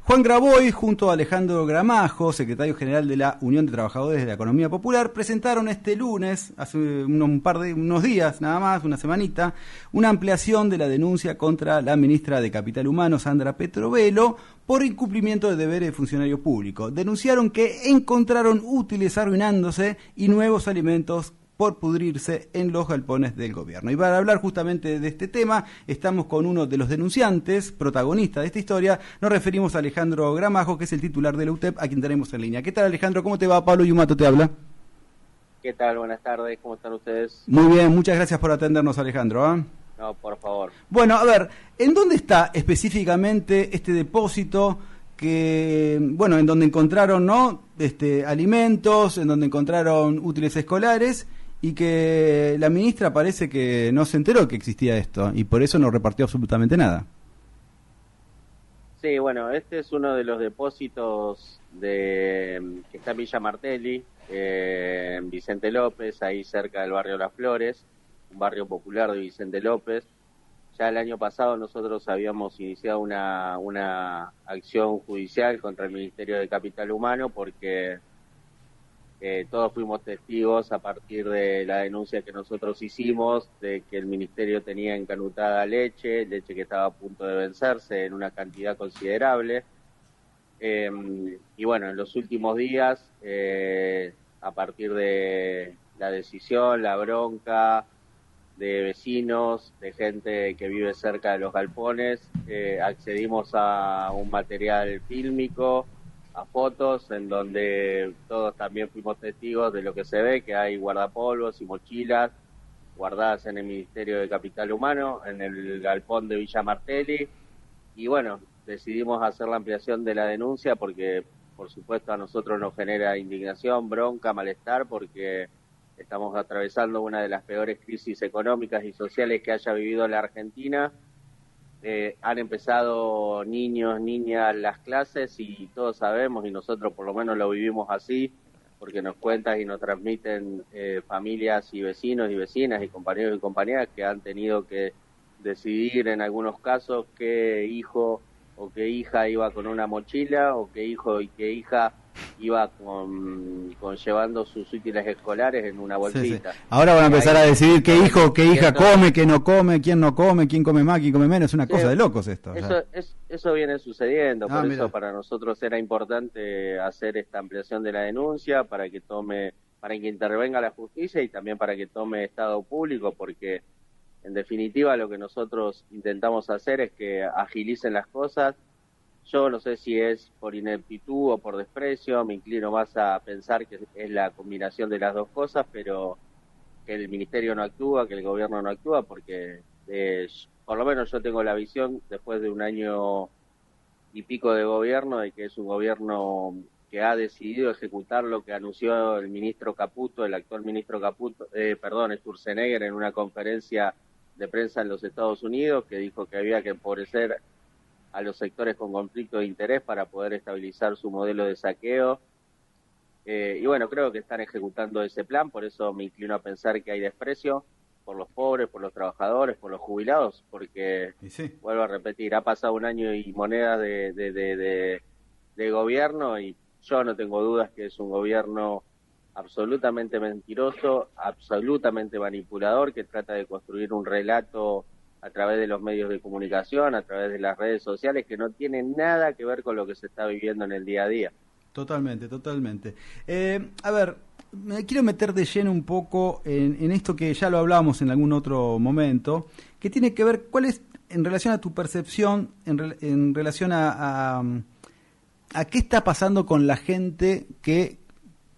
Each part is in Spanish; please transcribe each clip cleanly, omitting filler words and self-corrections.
Juan Grabois, junto a Alejandro Gramajo, secretario general de la Unión de Trabajadores de la Economía Popular, presentaron este lunes, hace unos días nada más, una semanita, una ampliación de la denuncia contra la ministra de Capital Humano, Sandra Petrovelo, por incumplimiento de deberes de funcionario público. Denunciaron que encontraron útiles arruinándose y nuevos alimentos por pudrirse en los galpones del gobierno. Y para hablar justamente de este tema, estamos con uno de los denunciantes, protagonistas de esta historia. Nos referimos a Alejandro Gramajo, que es el titular de la UTEP, a quien tenemos en línea. ¿Qué tal, Alejandro? ¿Cómo te va? Pablo Yumato te habla. ¿Qué tal? Buenas tardes. ¿Cómo están ustedes? Muy bien, muchas gracias por atendernos, Alejandro. No, por favor. Bueno, a ver, ¿en dónde está específicamente este depósito que, bueno, en donde encontraron, ¿no?, alimentos, en donde encontraron útiles escolares, y que la ministra parece que no se enteró que existía esto y por eso no repartió absolutamente nada? Sí, bueno, este es uno de los depósitos que está en Villa Martelli, en Vicente López, ahí cerca del barrio Las Flores, un barrio popular de Vicente López. Ya el año pasado nosotros habíamos iniciado una acción judicial contra el Ministerio de Capital Humano porque todos fuimos testigos a partir de la denuncia que nosotros hicimos de que el ministerio tenía encanutada leche que estaba a punto de vencerse en una cantidad considerable. Y bueno, en los últimos días, a partir de la decisión, la bronca de vecinos, de gente que vive cerca de los galpones, accedimos a un material fílmico, a fotos en donde todos también fuimos testigos de lo que se ve, que hay guardapolvos y mochilas guardadas en el Ministerio de Capital Humano, en el galpón de Villa Martelli, y bueno, decidimos hacer la ampliación de la denuncia porque, por supuesto, a nosotros nos genera indignación, bronca, malestar, porque estamos atravesando una de las peores crisis económicas y sociales que haya vivido la Argentina. Han empezado niños, niñas las clases y todos sabemos, y nosotros por lo menos lo vivimos así, porque nos cuentan y nos transmiten familias y vecinos y vecinas y compañeros y compañeras que han tenido que decidir en algunos casos qué hijo o qué hija iba con una mochila o qué hijo y qué hija iba con llevando sus útiles escolares en una bolsita. Sí, sí. Ahora van a empezar a decidir qué hijo, qué hija come, qué no come, quién no come, quién come más, quién come menos. Es una cosa de locos esto. Eso viene sucediendo, por mira. eso para nosotros era importante hacer esta ampliación de la denuncia para que intervenga la justicia y también para que tome estado público, porque en definitiva lo que nosotros intentamos hacer es que agilicen las cosas. Yo no sé si es por ineptitud o por desprecio, me inclino más a pensar que es la combinación de las dos cosas, pero que el ministerio no actúa, que el gobierno no actúa, porque por lo menos yo tengo la visión, después de un año y pico de gobierno, de que es un gobierno que ha decidido ejecutar lo que anunció el ministro Caputo, el actual ministro Caputo, Sturzenegger, en una conferencia de prensa en los Estados Unidos, que dijo que había que empobrecer a los sectores con conflicto de interés para poder estabilizar su modelo de saqueo. Y bueno, creo que están ejecutando ese plan, por eso me inclino a pensar que hay desprecio por los pobres, por los trabajadores, por los jubilados, porque, sí, vuelvo a repetir, ha pasado un año y moneda de gobierno y yo no tengo dudas que es un gobierno absolutamente mentiroso, absolutamente manipulador, que trata de construir un relato a través de los medios de comunicación, a través de las redes sociales, que no tienen nada que ver con lo que se está viviendo en el día a día. Totalmente, totalmente. A ver, me quiero meter de lleno un poco en esto que ya lo hablamos en algún otro momento, que tiene que ver, ¿cuál es, en relación a tu percepción, en relación a qué está pasando con la gente que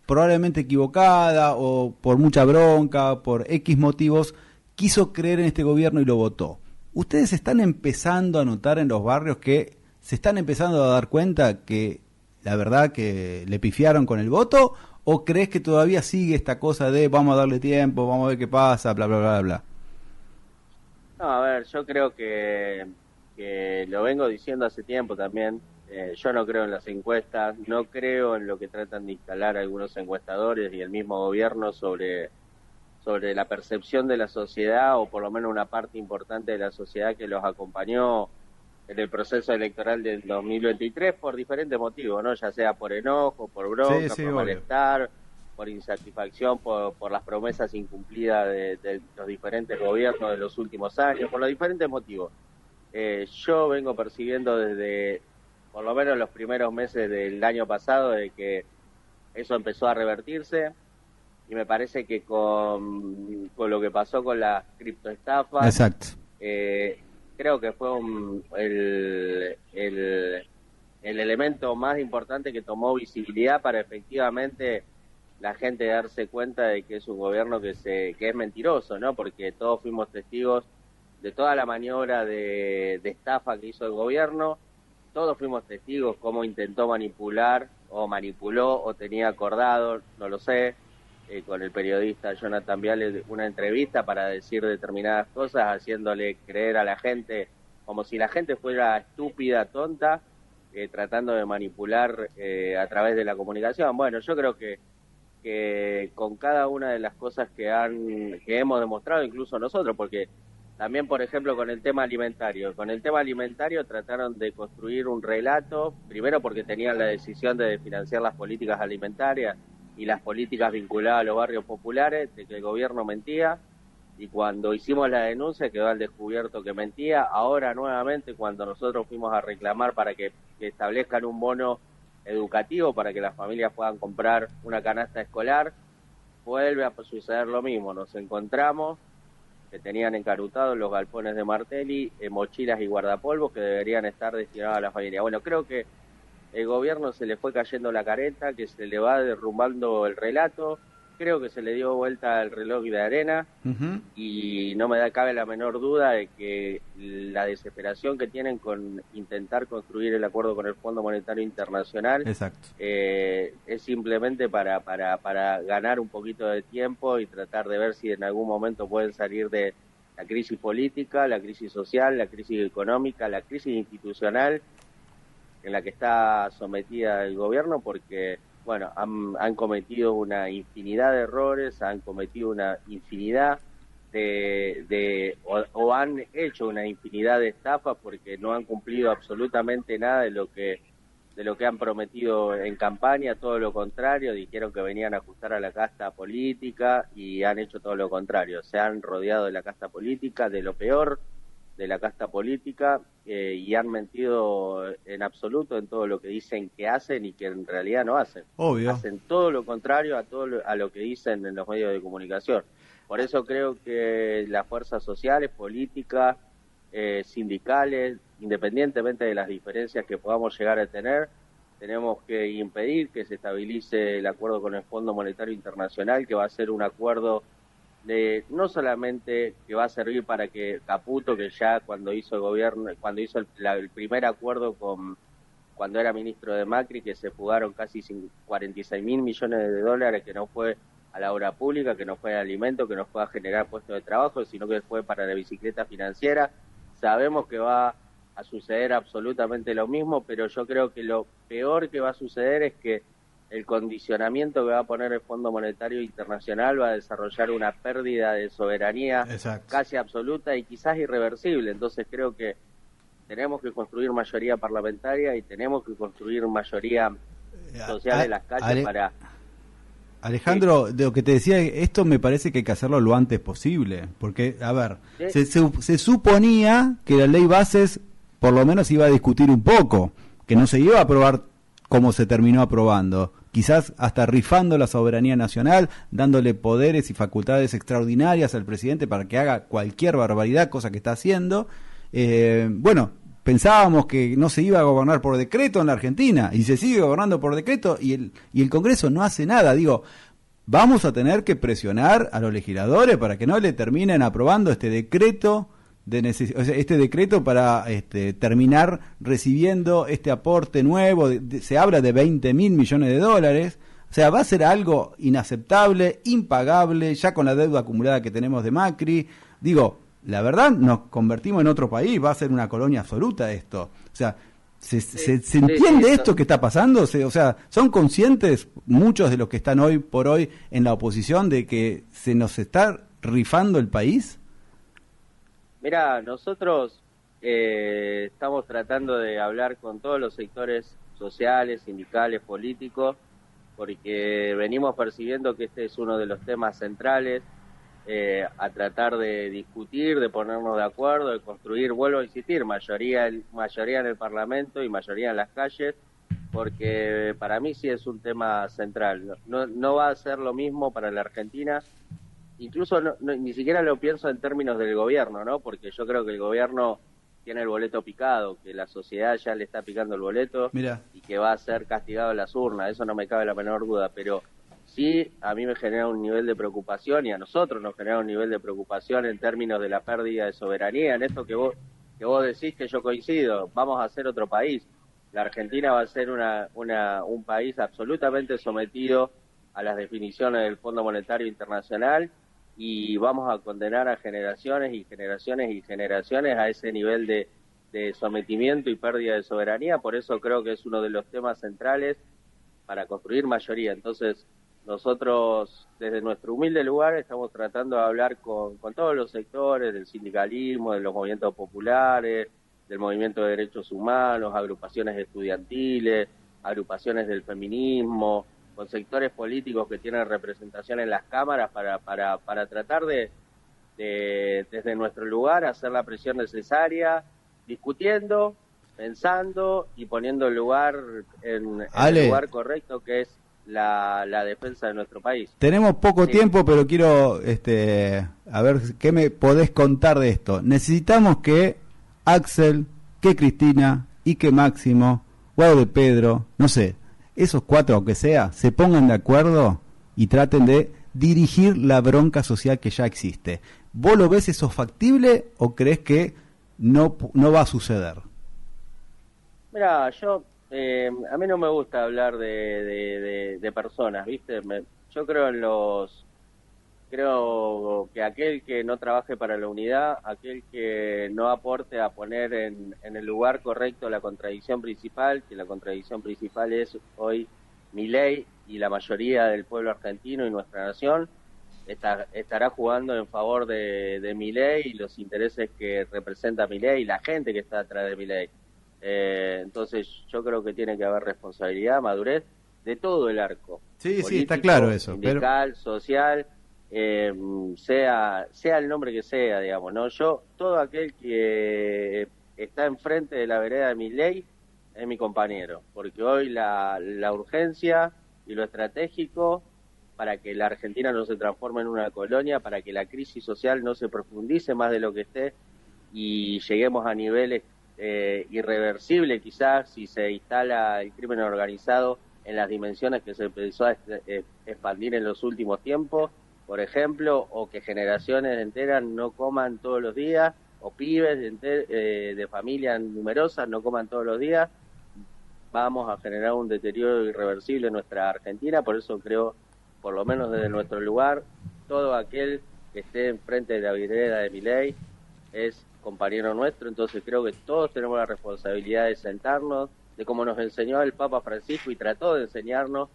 probablemente equivocada o por mucha bronca, por X motivos, quiso creer en este gobierno y lo votó? ¿Ustedes están empezando a notar en los barrios que se están empezando a dar cuenta que la verdad que le pifiaron con el voto? ¿O crees que todavía sigue esta cosa de vamos a darle tiempo, vamos a ver qué pasa, bla, bla, bla, bla? No, a ver, yo creo que lo vengo diciendo hace tiempo también. Yo no creo en las encuestas, no creo en lo que tratan de instalar algunos encuestadores y el mismo gobierno sobre la percepción de la sociedad, o por lo menos una parte importante de la sociedad que los acompañó el proceso electoral del 2023 por diferentes motivos, ¿no? Ya sea por enojo, por bronca, por malestar, por insatisfacción, por las promesas incumplidas de los diferentes gobiernos de los últimos años, por los diferentes motivos. Yo vengo percibiendo desde por lo menos los primeros meses del año pasado de que eso empezó a revertirse, y me parece que con lo que pasó con las criptoestafas, exacto, creo que fue el elemento más importante que tomó visibilidad para efectivamente la gente darse cuenta de que es un gobierno que es mentiroso, ¿no? Porque todos fuimos testigos de toda la maniobra de estafa que hizo el gobierno, todos fuimos testigos cómo intentó manipular, o manipuló, o tenía acordado, no lo sé, con el periodista Jonathan Viale una entrevista para decir determinadas cosas, haciéndole creer a la gente como si la gente fuera estúpida, tonta, tratando de manipular a través de la comunicación. Bueno, yo creo que con cada una de las cosas que hemos demostrado, incluso nosotros, porque también, por ejemplo, con el tema alimentario trataron de construir un relato, primero porque tenían la decisión de financiar las políticas alimentarias y las políticas vinculadas a los barrios populares, de que el gobierno mentía, y cuando hicimos la denuncia quedó al descubierto que mentía. Ahora nuevamente, cuando nosotros fuimos a reclamar para que establezcan un bono educativo para que las familias puedan comprar una canasta escolar, vuelve a suceder lo mismo. Nos encontramos que tenían encarutados los galpones de Martelli, mochilas y guardapolvos que deberían estar destinados a la familia. Bueno, creo que el gobierno se le fue cayendo la careta, que se le va derrumbando el relato, creo que se le dio vuelta el reloj de arena, y no cabe la menor duda de que la desesperación que tienen con intentar construir el acuerdo con el Fondo Monetario Internacional es simplemente para ganar un poquito de tiempo y tratar de ver si en algún momento pueden salir de la crisis política, la crisis social, la crisis económica, la crisis institucional en la que está sometida el gobierno, porque bueno, han cometido una infinidad de errores, han cometido una infinidad o han hecho una infinidad de estafas, porque no han cumplido absolutamente nada de lo que han prometido en campaña. Todo lo contrario, dijeron que venían a ajustar a la casta política y han hecho todo lo contrario. Se han rodeado de la casta política, de lo peor de la casta política, y han mentido en absoluto en todo lo que dicen que hacen y que en realidad no hacen. Obvio. Hacen todo lo contrario a lo que dicen en los medios de comunicación. Por eso creo que las fuerzas sociales, políticas, sindicales, independientemente de las diferencias que podamos llegar a tener, tenemos que impedir que se estabilice el acuerdo con el Fondo Monetario Internacional, que va a ser un acuerdo no solamente que va a servir para que Caputo, que ya cuando hizo el gobierno, cuando hizo el primer acuerdo cuando era ministro de Macri, que se fugaron casi 46.000 millones de dólares, que no fue a la obra pública, que no fue a alimento, que no fue a generar puestos de trabajo, sino que fue para la bicicleta financiera. Sabemos que va a suceder absolutamente lo mismo, pero yo creo que lo peor que va a suceder es que el condicionamiento que va a poner el Fondo Monetario Internacional va a desarrollar una pérdida de soberanía casi absoluta y quizás irreversible. Entonces creo que tenemos que construir mayoría parlamentaria y tenemos que construir mayoría social en las calles para... Alejandro, de lo que te decía, esto me parece que hay que hacerlo lo antes posible, porque, a ver, se suponía que la ley bases por lo menos iba a discutir un poco, que no se iba a aprobar como se terminó aprobando, quizás hasta rifando la soberanía nacional, dándole poderes y facultades extraordinarias al presidente para que haga cualquier barbaridad, cosa que está haciendo. Bueno, pensábamos que no se iba a gobernar por decreto en la Argentina, y se sigue gobernando por decreto, y el Congreso no hace nada. Digo, vamos a tener que presionar a los legisladores para que no le terminen aprobando este decreto este decreto para terminar recibiendo este aporte nuevo. Se habla de 20.000 millones de dólares. O sea, va a ser algo inaceptable, impagable, ya con la deuda acumulada que tenemos de Macri. Digo, la verdad, nos convertimos en otro país, va a ser una colonia absoluta esto. O sea, ¿se entiende esto que está pasando? O sea, ¿son conscientes muchos de los que están hoy por hoy en la oposición de que se nos está rifando el país? Mirá, nosotros estamos tratando de hablar con todos los sectores sociales, sindicales, políticos, porque venimos percibiendo que este es uno de los temas centrales a tratar de discutir, de ponernos de acuerdo, de construir, vuelvo a insistir, mayoría en el Parlamento y mayoría en las calles, porque para mí sí es un tema central. No va a ser lo mismo para la Argentina, incluso ni siquiera lo pienso en términos del gobierno, ¿no? Porque yo creo que el gobierno tiene el boleto picado, que la sociedad ya le está picando el boleto. Mirá. Y que va a ser castigado en las urnas, eso no me cabe la menor duda, pero sí a mí me genera un nivel de preocupación y a nosotros nos genera un nivel de preocupación en términos de la pérdida de soberanía, en esto que vos decís, que yo coincido, vamos a ser otro país. La Argentina va a ser un país absolutamente sometido a las definiciones del Fondo Monetario Internacional y vamos a condenar a generaciones y generaciones y generaciones a ese nivel de sometimiento y pérdida de soberanía. Por eso creo que es uno de los temas centrales para construir mayoría. Entonces, nosotros desde nuestro humilde lugar estamos tratando de hablar con todos los sectores del sindicalismo, de los movimientos populares, del movimiento de derechos humanos, agrupaciones estudiantiles, agrupaciones del feminismo, con sectores políticos que tienen representación en las cámaras para tratar de desde nuestro lugar hacer la presión necesaria, discutiendo, pensando y poniendo el lugar en el lugar correcto, que es la defensa de nuestro país. Tenemos poco tiempo, pero quiero a ver qué me podés contar de esto. Necesitamos que Axel, que Cristina y que Máximo, Guado de Pedro, no sé, esos cuatro, aunque sea, se pongan de acuerdo y traten de dirigir la bronca social que ya existe. ¿Vos lo ves eso factible o crees que no va a suceder? Mira, a mí no me gusta hablar de personas, ¿viste? Yo creo que aquel que no trabaje para la unidad, aquel que no aporte a poner en el lugar correcto la contradicción principal, que la contradicción principal es hoy Milei y la mayoría del pueblo argentino y nuestra nación, estará jugando en favor de Milei y los intereses que representa Milei y la gente que está atrás de Milei. Entonces yo creo que tiene que haber responsabilidad, madurez de todo el arco. Sí, político, sí, está claro eso. Sindical, social, sea el nombre que sea, digamos, ¿no? Todo aquel que está enfrente de la vereda de Milei es mi compañero, porque hoy la urgencia y lo estratégico para que la Argentina no se transforme en una colonia, para que la crisis social no se profundice más de lo que esté y lleguemos a niveles irreversibles quizás si se instala el crimen organizado en las dimensiones que se empezó a expandir en los últimos tiempos, por ejemplo, o que generaciones enteras no coman todos los días, o pibes de familias numerosas no coman todos los días, vamos a generar un deterioro irreversible en nuestra Argentina. Por eso creo, por lo menos desde nuestro lugar, todo aquel que esté enfrente de la vereda de Milei es compañero nuestro. Entonces creo que todos tenemos la responsabilidad de sentarnos, de como nos enseñó el Papa Francisco y trató de enseñarnos,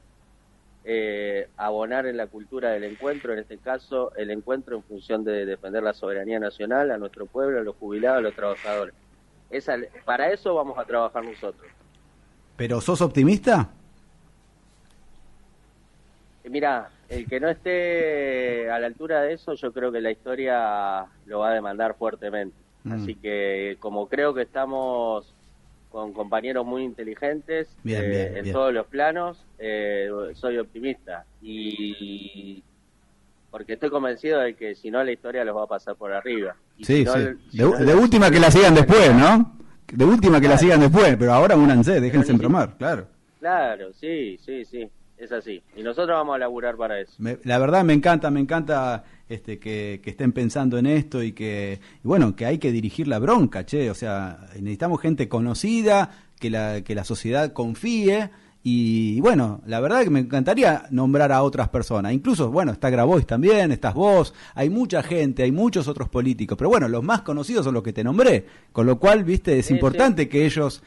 abonar en la cultura del encuentro, en este caso el encuentro en función de defender la soberanía nacional, a nuestro pueblo, a los jubilados, a los trabajadores. Para eso vamos a trabajar nosotros. ¿Pero sos optimista? Mirá, el que no esté a la altura de eso, yo creo que la historia lo va a demandar fuertemente. Así que como creo que estamos con compañeros muy inteligentes en todos los planos, soy optimista. Y porque estoy convencido de que si no la historia los va a pasar por arriba. Y sí, si no, de última que la sigan después, ¿no? De última que la sigan después, pero ahora únanse, déjense embromar, claro. Claro, sí, es así. Y nosotros vamos a laburar para eso. La verdad me encanta que estén pensando en esto y bueno, que hay que dirigir la bronca, o sea, necesitamos gente conocida, que la sociedad confíe Y bueno, la verdad que me encantaría nombrar a otras personas. Incluso, bueno, está Grabois también, estás vos, hay mucha gente, hay muchos otros políticos. Pero bueno, los más conocidos son los que te nombré. Con lo cual, viste, es importante que ellos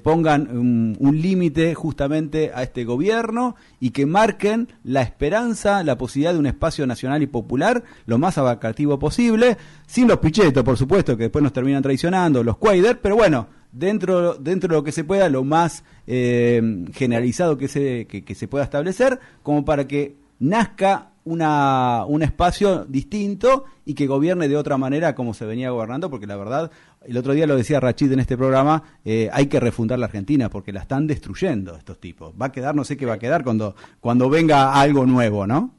pongan un límite justamente a este gobierno y que marquen la esperanza, la posibilidad de un espacio nacional y popular lo más abarcativo posible, sin los pichetos, por supuesto, que después nos terminan traicionando, los cuader, pero bueno, dentro de lo que se pueda, lo más generalizado que se pueda establecer, como para que nazca un espacio distinto y que gobierne de otra manera como se venía gobernando, porque la verdad, el otro día lo decía Rachid en este programa, hay que refundar la Argentina porque la están destruyendo estos tipos. Va a quedar, no sé qué va a quedar cuando venga algo nuevo, ¿no?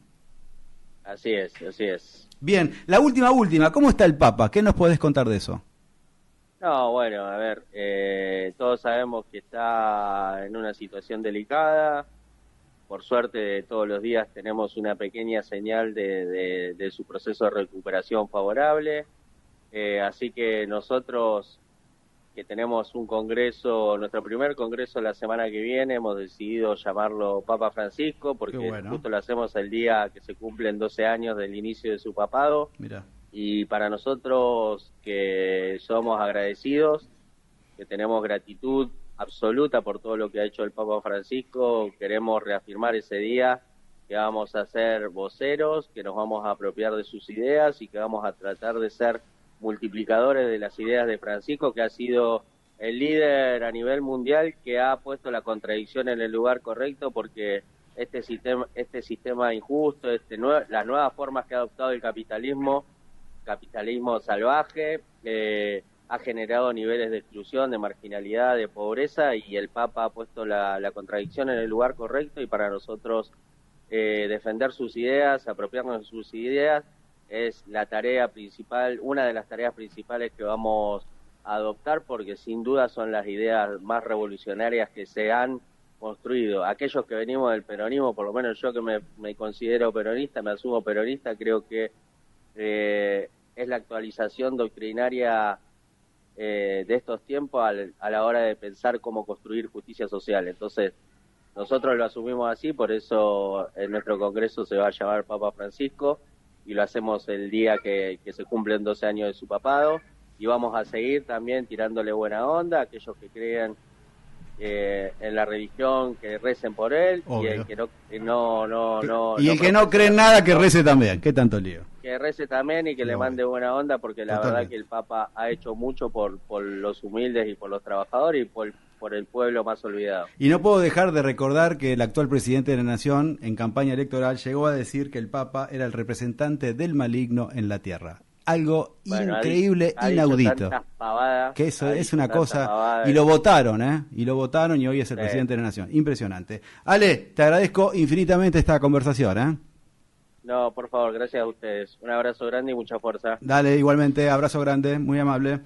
Así es, así es. Bien, la última, ¿cómo está el Papa? ¿Qué nos podés contar de eso? No, bueno, a ver, todos sabemos que está en una situación delicada. Por suerte, todos los días tenemos una pequeña señal de su proceso de recuperación favorable. Así que nosotros, que tenemos un congreso, nuestro primer congreso la semana que viene, hemos decidido llamarlo Papa Francisco, porque justo lo hacemos el día que se cumplen 12 años del inicio de su papado. Mirá. Y para nosotros, que somos agradecidos, que tenemos gratitud absoluta por todo lo que ha hecho el Papa Francisco, queremos reafirmar ese día que vamos a ser voceros, que nos vamos a apropiar de sus ideas y que vamos a tratar de ser multiplicadores de las ideas de Francisco, que ha sido el líder a nivel mundial que ha puesto la contradicción en el lugar correcto, porque este sistema injusto, las nuevas formas que ha adoptado el capitalismo salvaje, ha generado niveles de exclusión, de marginalidad, de pobreza, y el Papa ha puesto la contradicción en el lugar correcto, y para nosotros defender sus ideas, apropiarnos de sus ideas, es la tarea principal, una de las tareas principales que vamos a adoptar, porque sin duda son las ideas más revolucionarias que se han construido. Aquellos que venimos del peronismo, por lo menos yo que me considero peronista, me asumo peronista, creo que es la actualización doctrinaria de estos tiempos a la hora de pensar cómo construir justicia social. Entonces, nosotros lo asumimos así, por eso en nuestro congreso se va a llamar Papa Francisco, y lo hacemos el día que se cumplen 12 años de su papado, y vamos a seguir también tirándole buena onda a aquellos que crean en la religión, que recen por él. Obvio. Y el que no y el que no cree en nada, que rece también. ¿Qué tanto lío? Que rece también y que le mande buena onda, porque la verdad que el Papa ha hecho mucho por los humildes y por los trabajadores y por el pueblo más olvidado. Y no puedo dejar de recordar que el actual presidente de la Nación, en campaña electoral, llegó a decir que el Papa era el representante del maligno en la tierra. Algo increíble, inaudito. Que eso es una cosa. Y lo votaron, y hoy es el presidente de la Nación. Impresionante. Ale, te agradezco infinitamente esta conversación, No, por favor, gracias a ustedes. Un abrazo grande y mucha fuerza. Dale, igualmente, abrazo grande, muy amable.